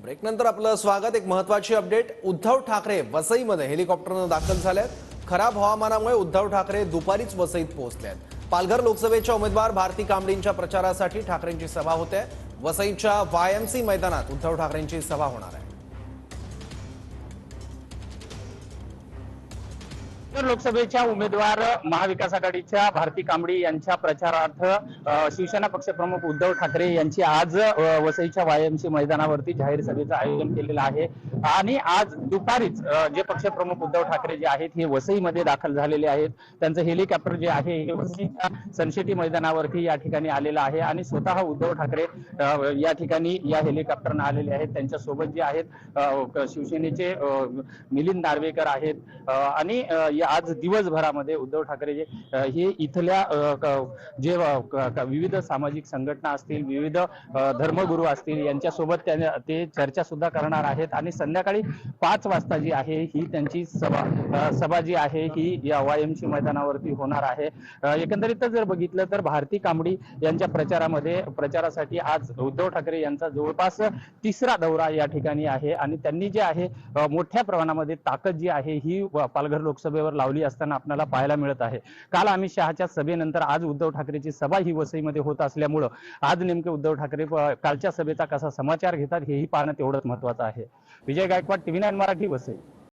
Break नंतर आपलं स्वागत। एक महत्त्वाची अपडेट। उद्धव ठाकरे वसईमध्ये हेलिकॉप्टरनं दाखल झालेत। खराब हवामानामुळे उद्धव ठाकरे दुपारीच वसईत पोहोचलेत। पालघर लोकसभेच्या उमेदवार भारती कांबळींच्या प्रचारासाठी ठाकरेंची सभा होते। वसईच्या वायएमसी मैदानात उद्धव ठाकरेंची सभा होणार आहे। लोकसभेच्या उमेदवार महाविकास आघाडीच्या भारती कांबळी यांच्या प्रचारार्थ शिवसेना पक्षप्रमुख उद्धव ठाकरे यांची आज वसईच्या वायएमसी मैदानावरती जाहीर सभेचं आयोजन केलेलं आहे। आणि आज दुपारीच जे पक्षप्रमुख उद्धव ठाकरे जे आहेत हे वसईमध्ये दाखल झालेले आहेत। त्यांचं हेलिकॉप्टर जे आहे हे वसईच्या सनसिटी मैदानावरती या ठिकाणी आलेलं आहे आणि स्वतः उद्धव ठाकरे या ठिकाणी या हेलिकॉप्टरने आलेले आहेत। त्यांच्या सोबत जे आहेत शिवसेनेचे मिलिंद नार्वेकर आहेत आणि आज दिवसभरामध्ये उद्धव ठाकरे जे हे इथल्या जे विविध सामाजिक संघटना असतील, विविध धर्मगुरू असतील यांच्यासोबत ते चर्चा सुद्धा करणार आहेत। आणि संध्याकाळी 5 वाजता जी आहे ही त्यांची सभा जी आहे ही या वायएमसी मैदानावरती होणार आहे। एकंदरीतच जर बघितलं तर भारती कांबळी यांच्या प्रचारासाठी आज उद्धव ठाकरे यांचा जवळपास 3रा दौरा या ठिकाणी आहे आणि त्यांनी जे आहे मोठ्या प्रमाणामध्ये ताकद जी आहे ही पालघर लोकसभेवर लावली असताना आपल्याला पाहायला मिळत आहे। काल अमित शहाच्या सभेनंतर आज उद्धव ठाकरेची सभा ही वसईमध्ये होत असल्यामुळे आज नेमके उद्धव ठाकरे कालच्या सभेचा कसा समाचार घेतात हेही पाहणं तेवढंच महत्त्वाचं आहे। विजय गायकवाड, TV9 मराठी, वसई।